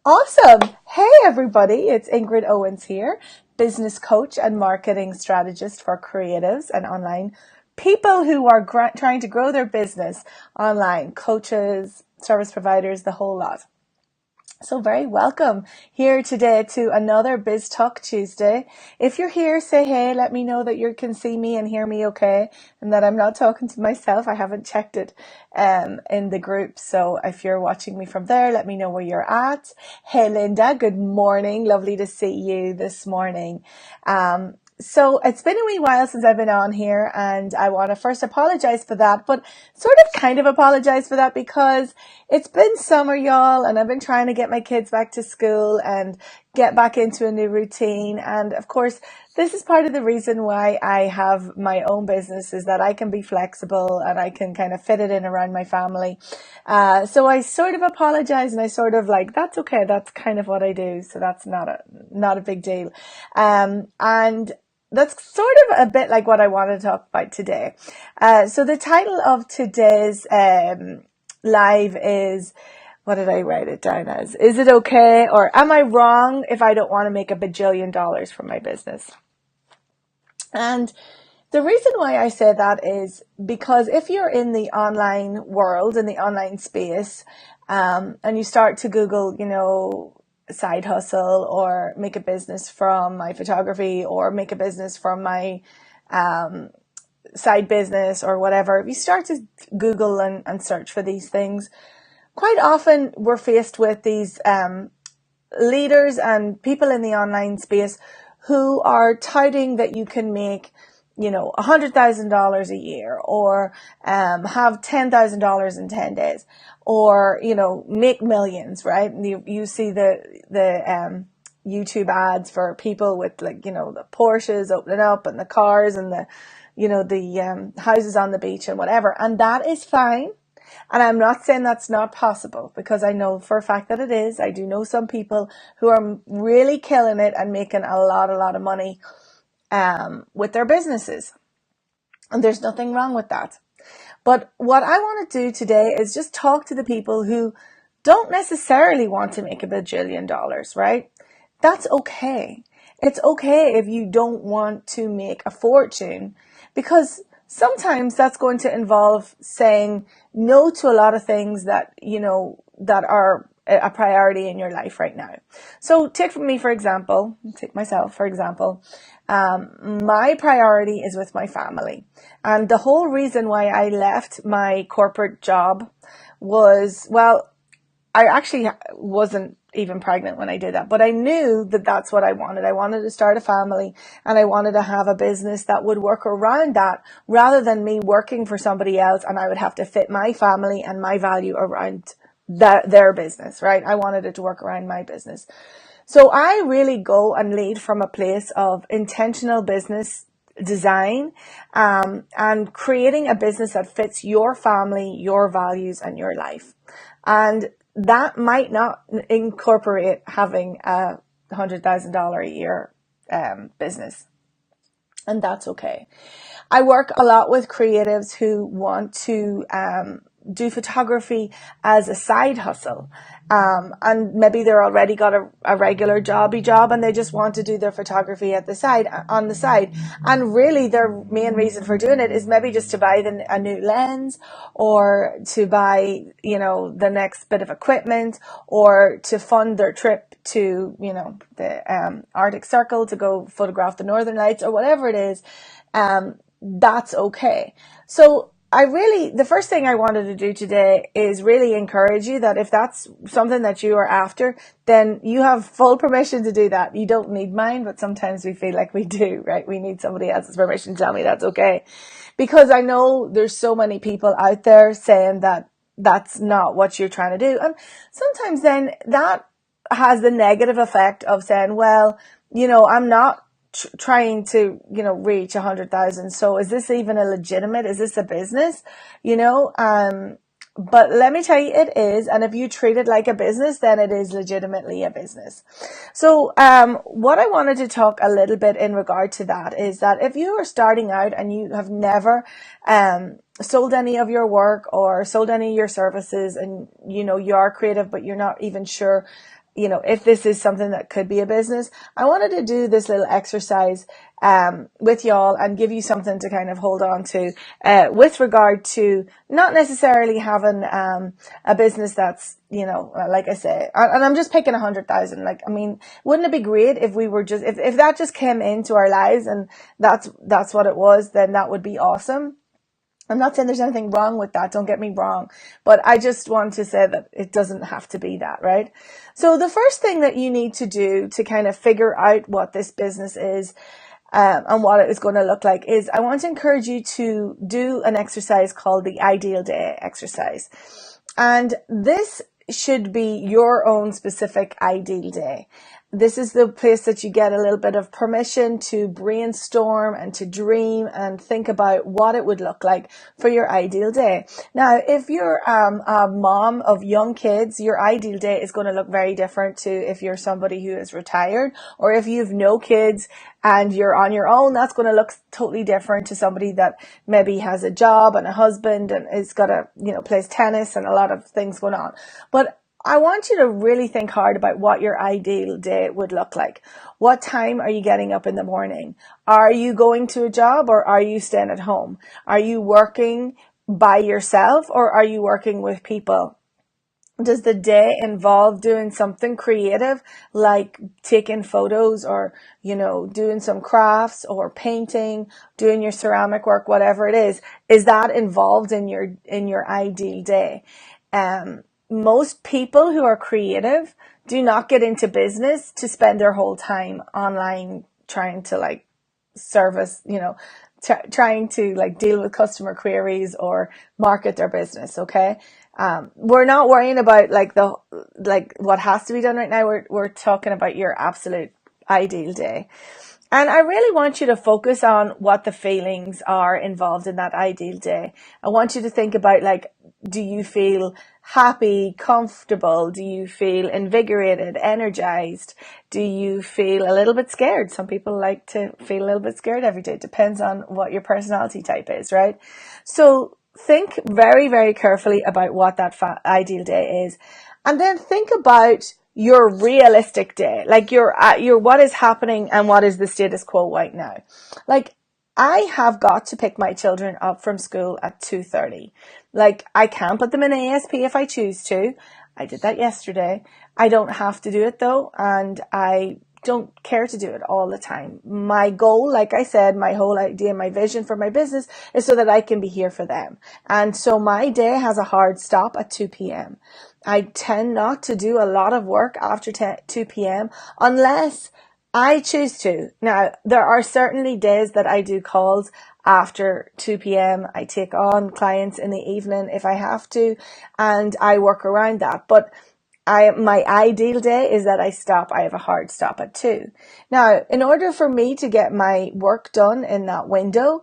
Awesome. Hey, everybody. It's Ingrid Owens here, business coach and marketing strategist for creatives and online people who are trying to grow their business online, coaches, service providers, the whole lot. So very welcome here today to another Biz Talk Tuesday. If you're here, say hey, let me know that you can see me and hear me okay, and that I'm not talking to myself. I haven't checked it in the group. So if you're watching me from there, let me know where you're at. Hey Linda, good morning. Lovely to see you this morning. So it's been a wee while since I've been on here, and I want to first apologize for that, but sort of kind of apologize for that because it's been summer, y'all, and I've been trying to get my kids back to school and get back into a new routine. And of course, this is part of the reason why I have my own business, is that I can be flexible and I can kind of fit it in around my family. So I sort of apologize, and I sort of like, that's okay. That's kind of what I do. So that's not a big deal. And that's sort of a bit like what I want to talk about today. So the title of today's live is, what did I write it down as? Is it okay, or am I wrong if I don't want to make $1 bajillion from my business? And the reason why I say that is because if you're in the online world, in the online space, and you start to Google, side hustle, or make a business from my photography, or make a business from my side business, or whatever, if you start to Google and search for these things, quite often we're faced with these leaders and people in the online space who are touting that you can make $100,000 a year, or have $10,000 in 10 days, or make millions, right? And you see the YouTube ads for people with the Porsches opening up, and the cars, and the houses on the beach and whatever, and that is fine. And I'm not saying that's not possible, because I know for a fact that it is. I do know some people who are really killing it and making a lot of money with their businesses. And there's nothing wrong with that. But what I want to do today is just talk to the people who don't necessarily want to make $1 bajillion, right? That's okay. It's okay if you don't want to make a fortune, because sometimes that's going to involve saying no to a lot of things that, that are a priority in your life right now. So take myself, for example. My priority is with my family. And the whole reason why I left my corporate job was, well, I actually wasn't even pregnant when I did that, but I knew that that's what I wanted. I wanted to start a family, and I wanted to have a business that would work around that, rather than me working for somebody else and I would have to fit my family and my value around their business, right? I wanted it to work around my business. So I really go and lead from a place of intentional business design, and creating a business that fits your family, your values, and your life. And that might not incorporate having a $100,000 a year business. And that's okay. I work a lot with creatives who want to do photography as a side hustle. And maybe they're already got a regular jobby job, and they just want to do their photography on the side. And really their main reason for doing it is maybe just to buy a new lens, or to buy, the next bit of equipment, or to fund their trip to, the Arctic Circle to go photograph the Northern Lights, or whatever it is. That's okay. So the first thing I wanted to do today is really encourage you that if that's something that you are after, then you have full permission to do that. You don't need mine, but sometimes we feel like we do, right? We need somebody else's permission to tell me that's okay. Because I know there's so many people out there saying that that's not what you're trying to do. And sometimes then that has the negative effect of saying, well, I'm not trying to, reach 100,000. So is this even is this a business? But let me tell you, it is. And if you treat it like a business, then it is legitimately a business. So, what I wanted to talk a little bit in regard to that is that if you are starting out and you have never, sold any of your work or sold any of your services, and, you are creative, but you're not even sure if this is something that could be a business, I wanted to do this little exercise with y'all and give you something to kind of hold on to with regard to not necessarily having a business that's, like I say, and I'm just picking 100,000. Like, I mean, wouldn't it be great if we were just, if that just came into our lives and that's what it was, then that would be awesome. I'm not saying there's anything wrong with that, don't get me wrong, but I just want to say that it doesn't have to be that, right? So the first thing that you need to do to kind of figure out what this business is and what it is going to look like is I want to encourage you to do an exercise called the Ideal Day exercise. And this should be your own specific ideal day. This is the place that you get a little bit of permission to brainstorm and to dream and think about what it would look like for your ideal day. Now, if you're a mom of young kids, your ideal day is going to look very different to if you're somebody who is retired, or if you've no kids and you're on your own, that's going to look totally different to somebody that maybe has a job and a husband and is got a, plays tennis and a lot of things going on. But I want you to really think hard about what your ideal day would look like. What time are you getting up in the morning? Are you going to a job or are you staying at home? Are you working by yourself or are you working with people? Does the day involve doing something creative like taking photos or, doing some crafts or painting, doing your ceramic work, whatever it is? Is that involved in your ideal day? Most people who are creative do not get into business to spend their whole time online trying to service, trying to deal with customer queries or market their business. Okay. We're not worrying about what has to be done right now. We're talking about your absolute ideal day. And I really want you to focus on what the feelings are involved in that ideal day. I want you to think about do you feel happy, comfortable? Do you feel invigorated, energized? Do you feel a little bit scared? Some people like to feel a little bit scared every day. It depends on what your personality type is, right? So think very, very carefully about what that ideal day is. And then think about your realistic day, your what is happening and what is the status quo right now. I have got to pick my children up from school at 2:30. I can put them in ASP if I choose to. I did that yesterday. I don't have to do it though, and I don't care to do it all the time. My goal, like I said, my whole idea, my vision for my business is so that I can be here for them. And so my day has a hard stop at 2 p.m. I tend not to do a lot of work after 2 p.m. unless I choose to. Now, there are certainly days that I do calls after 2 p.m. I take on clients in the evening if I have to, and I work around that. But my ideal day is that I have a hard stop at 2. Now, in order for me to get my work done in that window,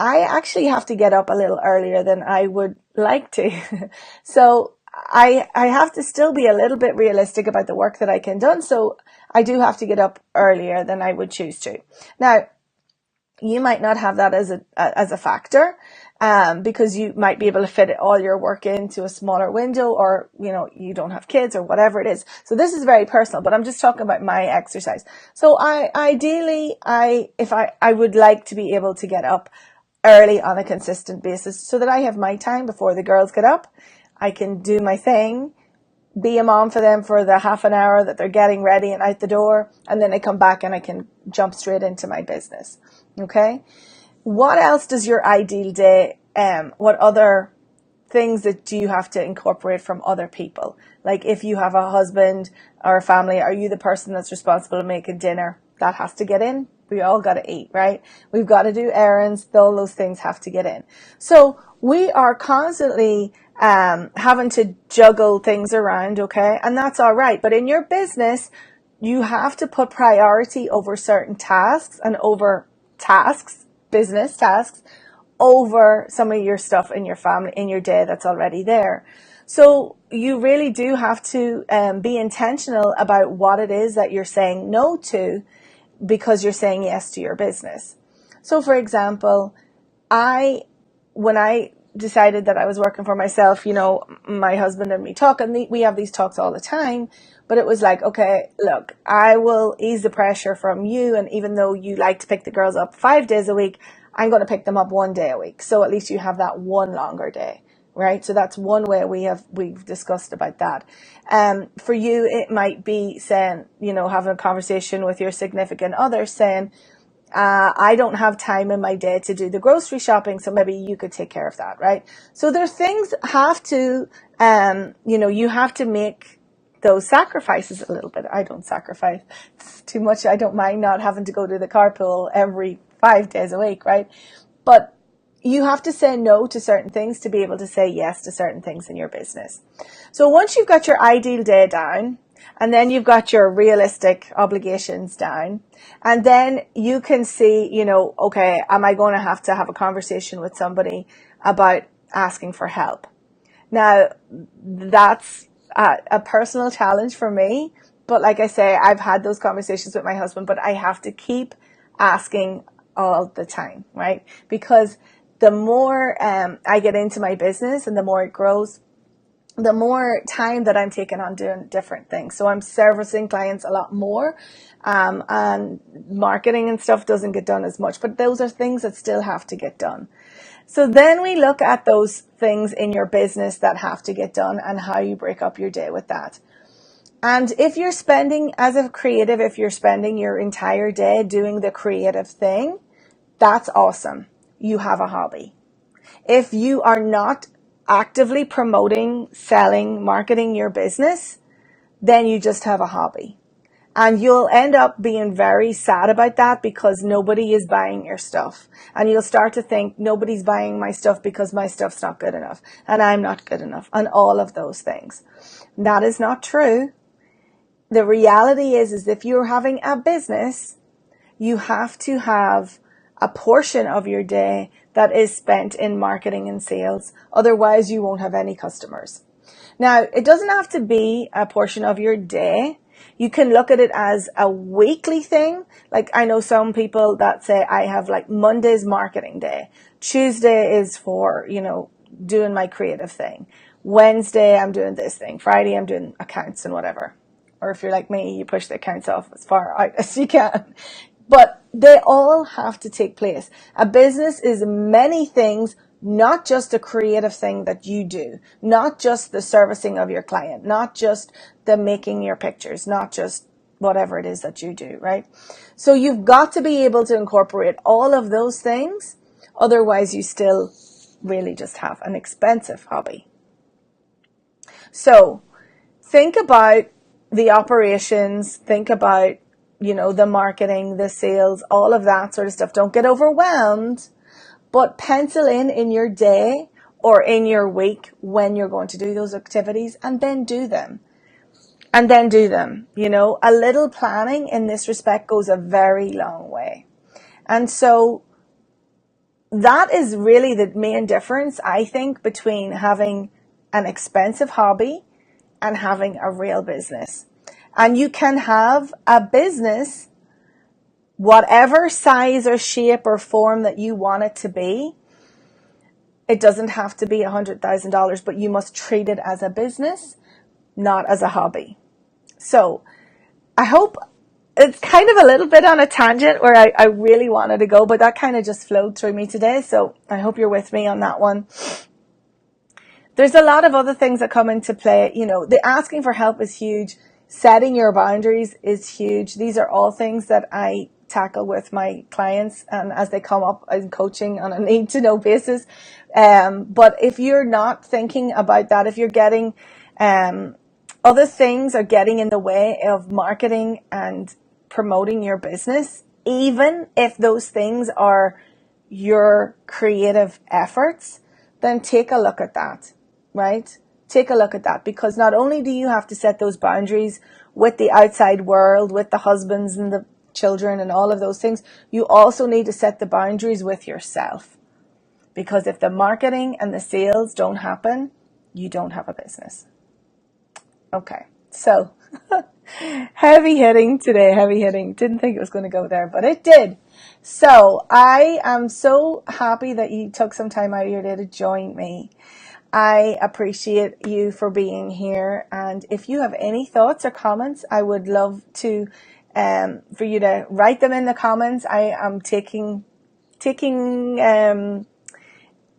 I actually have to get up a little earlier than I would like to. So I have to still be a little bit realistic about the work that I can do. So I do have to get up earlier than I would choose to. Now, you might not have that as a factor, because you might be able to fit all your work into a smaller window, or, you don't have kids or whatever it is. So this is very personal, but I'm just talking about my exercise. So ideally, I would like to be able to get up early on a consistent basis so that I have my time before the girls get up. I can do my thing, be a mom for them for the half an hour that they're getting ready and out the door, and then I come back and I can jump straight into my business. Okay? What else does your ideal day, what other things that do you have to incorporate from other people? Like if you have a husband or a family, are you the person that's responsible to making dinner? That has to get in. We all got to eat, right? We've got to do errands. All those things have to get in. So we are constantly having to juggle things around, okay? And that's all right. But in your business, you have to put priority over certain tasks and over business tasks, over some of your stuff in your family, in your day that's already there. So you really do have to be intentional about what it is that you're saying no to, because you're saying yes to your business. So for example, when I decided that I was working for myself, my husband and me talk, and we have these talks all the time. but it was like, okay, look, I will ease the pressure from you. And even though you like to pick the girls up 5 days a week, I'm going to pick them up 1 day a week. So at least you have that one longer day, right? So that's one way we've discussed about that. For you, it might be saying, having a conversation with your significant other saying, I don't have time in my day to do the grocery shopping, so maybe you could take care of that, right? So there's things have to, you have to make those sacrifices a little bit. I don't sacrifice too much. I don't mind not having to go to the carpool every 5 days a week, right? But you have to say no to certain things to be able to say yes to certain things in your business. So once you've got your ideal day down, and then you've got your realistic obligations down, and then you can see, okay, am I going to have a conversation with somebody about asking for help? Now, that's a personal challenge for me. But like I say, I've had those conversations with my husband, but I have to keep asking all the time, right? Because the more I get into my business and the more it grows, the more time that I'm taking on doing different things. So I'm servicing clients a lot more, and marketing and stuff doesn't get done as much, but those are things that still have to get done. So then we look at those things in your business that have to get done and how you break up your day with that. And if you're spending, as a creative, if you're spending your entire day doing the creative thing, that's awesome. You have a hobby. If you are not actively promoting, selling, marketing your business, then you just have a hobby. And you'll end up being very sad about that because nobody is buying your stuff. And you'll start to think nobody's buying my stuff because my stuff's not good enough and I'm not good enough and all of those things. That is not true. The reality is if you're having a business, you have to have a portion of your day that is spent in marketing and sales. Otherwise, you won't have any customers. Now, it doesn't have to be a portion of your day. You can look at it as a weekly thing. Like I know some people that say I have like Monday's marketing day. Tuesday is for, doing my creative thing. Wednesday, I'm doing this thing. Friday, I'm doing accounts and whatever. Or if you're like me, you push the accounts off as far out as you can. But they all have to take place. A business is many things, not just a creative thing that you do, not just the servicing of your client, not just the making your pictures, not just whatever it is that you do, right? So you've got to be able to incorporate all of those things. Otherwise, you still really just have an expensive hobby. So think about the operations, think about the marketing, the sales, all of that sort of stuff. Don't get overwhelmed, but pencil in your day or in your week when you're going to do those activities and then do them. And then do them. A little planning in this respect goes a very long way. And so that is really the main difference, I think, between having an expensive hobby and having a real business. And you can have a business, whatever size or shape or form that you want it to be. It doesn't have to be $100,000, but you must treat it as a business, not as a hobby. So I hope it's kind of a little bit on a tangent where I really wanted to go, but that kind of just flowed through me today. So I hope you're with me on that one. There's a lot of other things that come into play. The asking for help is huge. Setting your boundaries is huge. These are all things that I tackle with my clients and as they come up in coaching on a need-to-know basis. But if you're not thinking about that, if you're getting other things are getting in the way of marketing and promoting your business, even if those things are your creative efforts, then take a look at that, right? Take a look at that, because not only do you have to set those boundaries with the outside world, with the husbands and the children and all of those things, you also need to set the boundaries with yourself. Because if the marketing and the sales don't happen, you don't have a business. Okay, so heavy hitting today, heavy hitting. Didn't think it was going to go there, but it did. So I am so happy that you took some time out of your day to join me. I appreciate you for being here. And if you have any thoughts or comments, I would love to, for you to write them in the comments. I am taking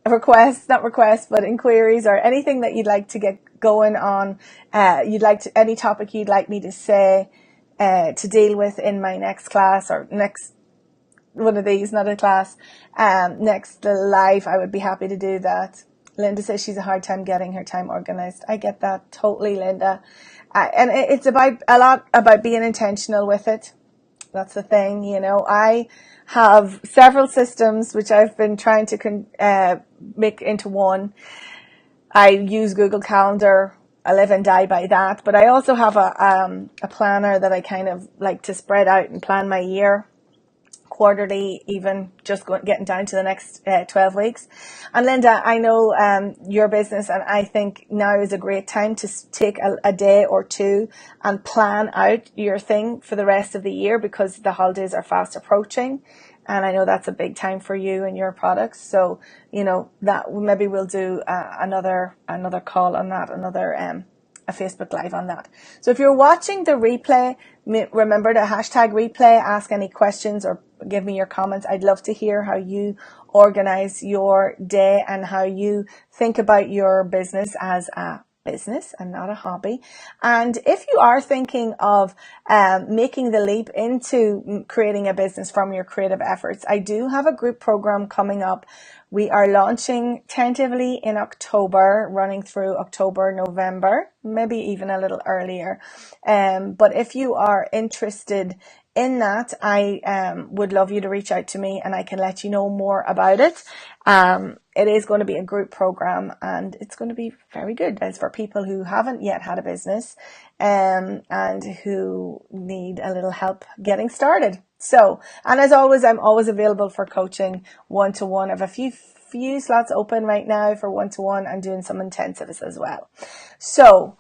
requests, not requests, but inquiries or anything that you'd like to get going on. Any topic you'd like me to say, to deal with in my next class or next one of these, not a class, next live, I would be happy to do that. Linda says she's a hard time getting her time organized. I get that totally, Linda. And it's a lot about being intentional with it. That's the thing, you know. I have several systems which I've been trying to make into one. I use Google Calendar. I live and die by that. But I also have a planner that I kind of like to spread out and plan my year, quarterly, even just getting down to the next 12 weeks. And Linda, I know your business, and I think now is a great time to take a day or two and plan out your thing for the rest of the year, because the holidays are fast approaching. And I know that's a big time for you and your products. So, you know, that maybe we'll do another call on that, a Facebook Live on that. So if you're watching the replay, remember to hashtag replay, ask any questions or give me your comments. I'd love to hear how you organize your day and how you think about your business as a business and not a hobby. And if you are thinking of making the leap into creating a business from your creative efforts, I do have a group program coming up. We are launching tentatively in October, running through October, November, maybe even a little earlier. But if you are interested in that, I would love you to reach out to me and I can let you know more about it. It is going to be a group program and it's going to be very good. It's for people who haven't yet had a business and who need a little help getting started. So, and as always, I'm always available for coaching one-to-one. I have a few slots open right now for one-to-one. I'm doing some intensives as well. So,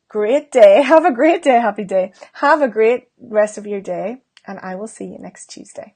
great day. Have a great day. Happy day. Have a great rest of your day. And I will see you next Tuesday.